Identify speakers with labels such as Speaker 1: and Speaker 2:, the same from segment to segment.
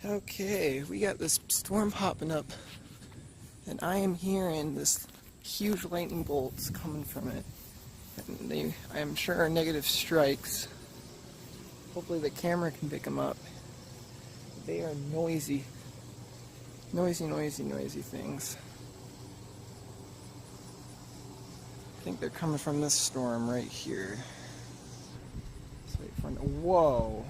Speaker 1: Okay, we got this storm popping up, and I am hearing this huge lightning bolts coming from it. And they, I am sure, are negative strikes. Hopefully the camera can pick them up. They are noisy. Noisy things. I think they're coming from this storm right here. Let's wait for it. Whoa!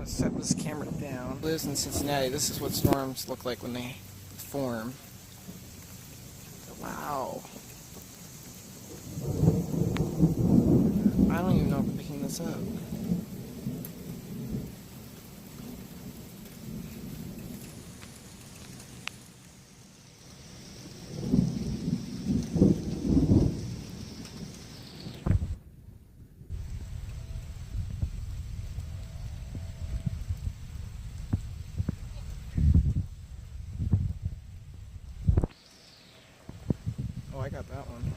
Speaker 1: Set this camera down. Lives in Cincinnati. This is what storms look like when they form. Wow. I don't even know if we're picking this up. Oh, I got that one.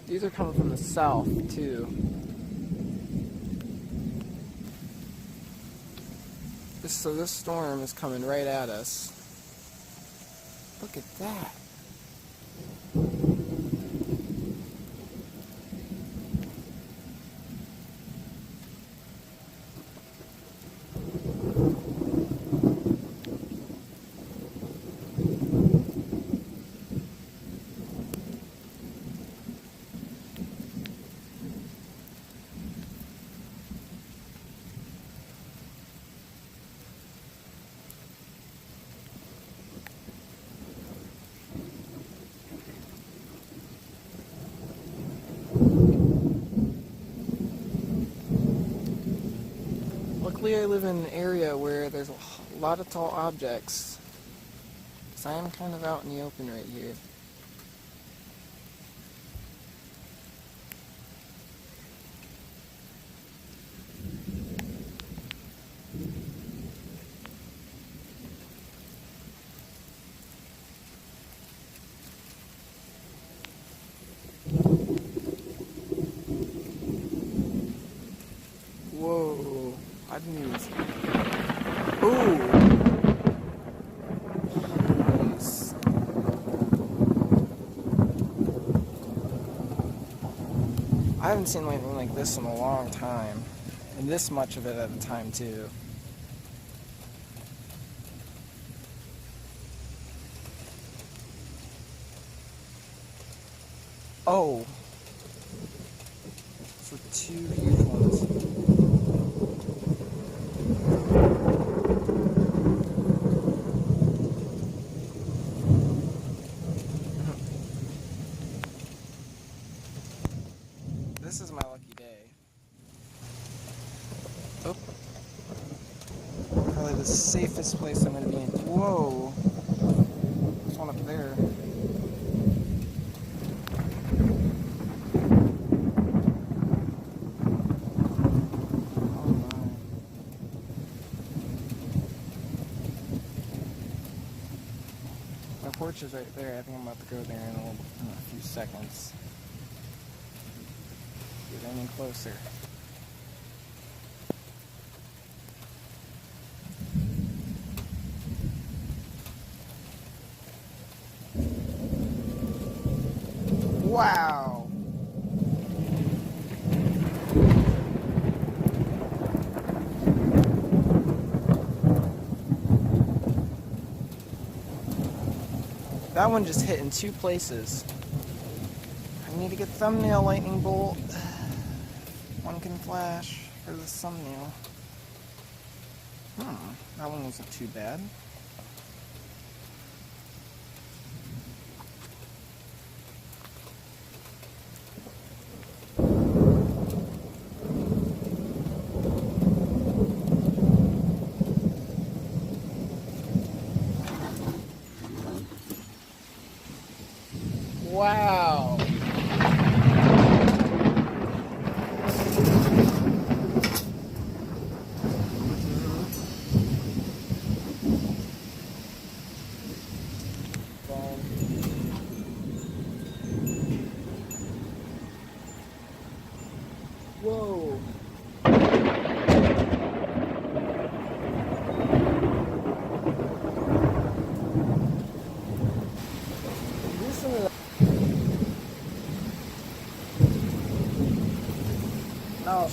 Speaker 1: These are coming from the south, too. So this storm is coming right at us. Look at that. Luckily I live in an area where there's a lot of tall objects, because I am kind of out in the open right here. Whoa, I didn't even see that. Ooh! Nice. I haven't seen lightning like this in a long time. And this much of it at a time, too. Oh! For two huge ones. This is my lucky day. Oh. Probably the safest place I'm going to be in. Whoa. There's one up there. Oh my. My porch is right there. I think I'm about to go there in a few seconds. Get any closer. Wow! That one just hit in two places. I need to get thumbnail lightning bolt. One can flash for the thumbnail. That one wasn't too bad. Wow.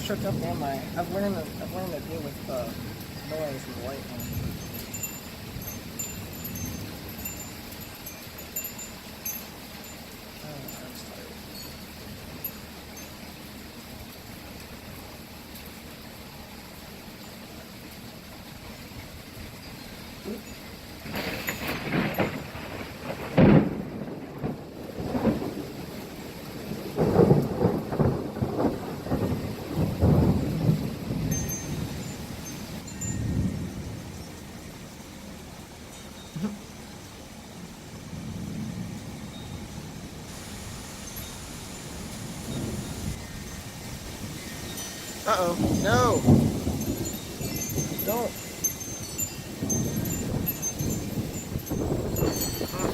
Speaker 1: shook up, am I? I've learned to deal with noise and lightning. Oh, I'm tired. Uh-oh, no! Don't!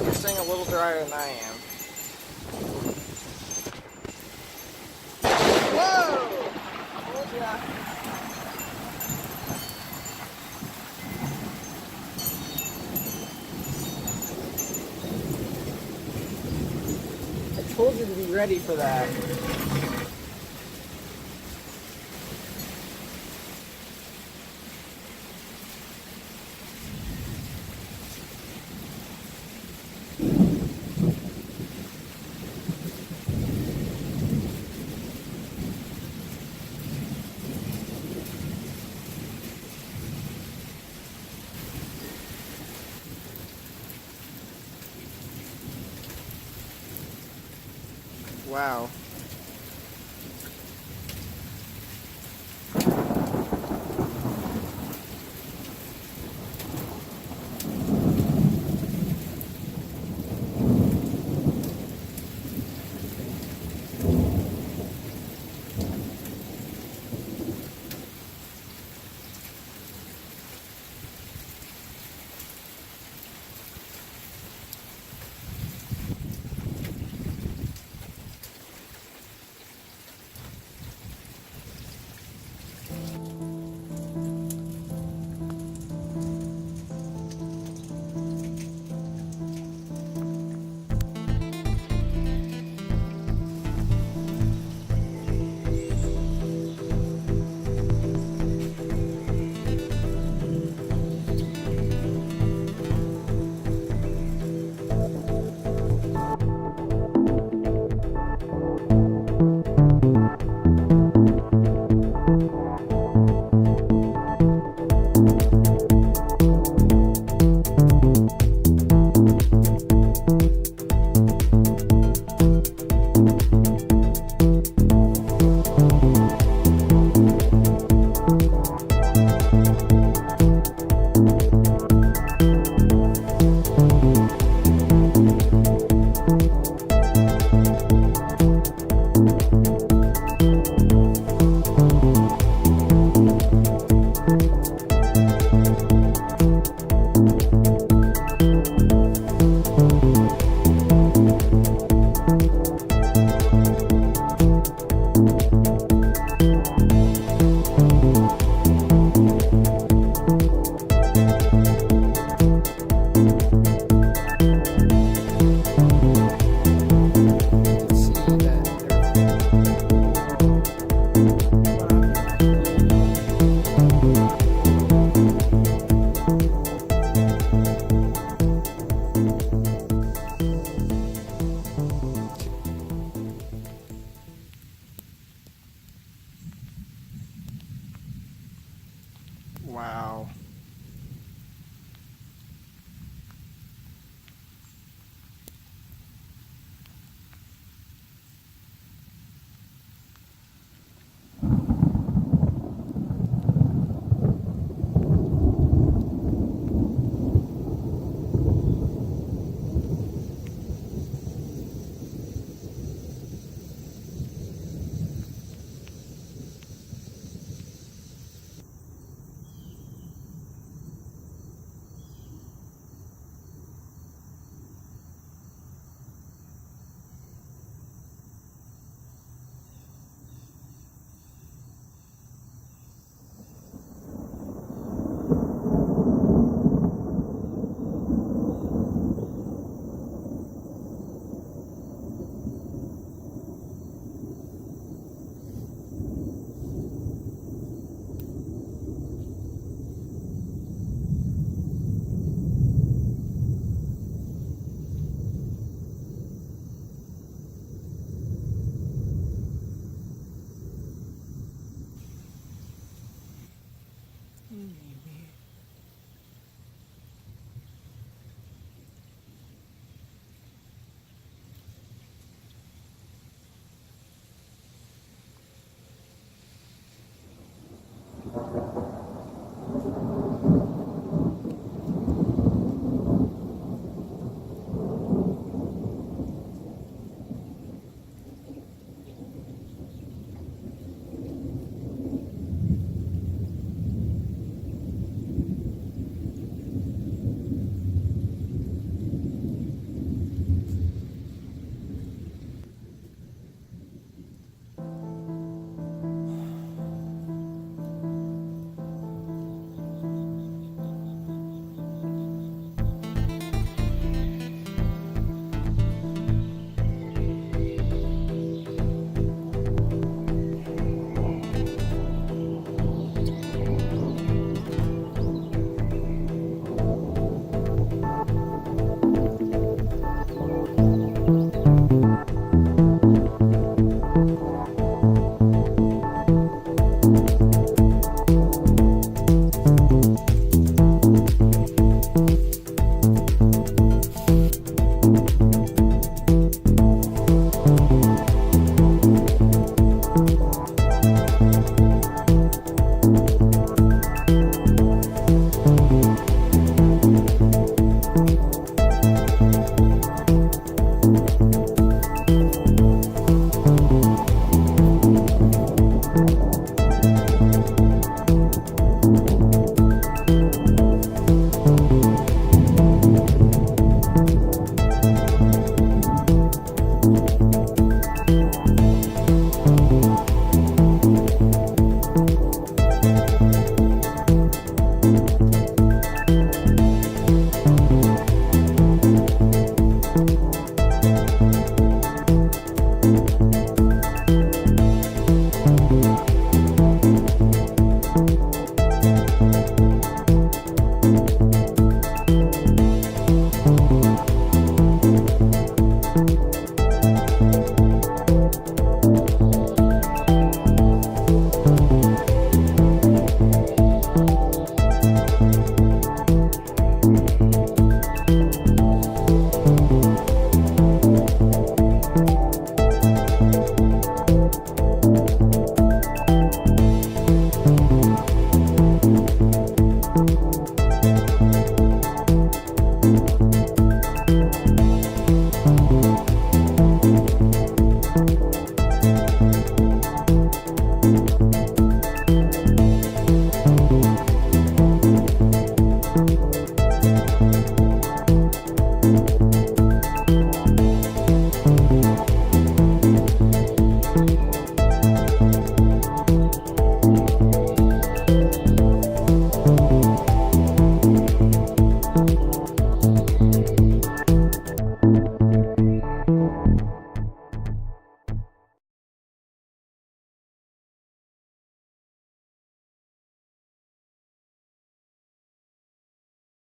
Speaker 1: You're staying a little drier than I am. Whoa! Told ya. I told you to be ready for that. Wow.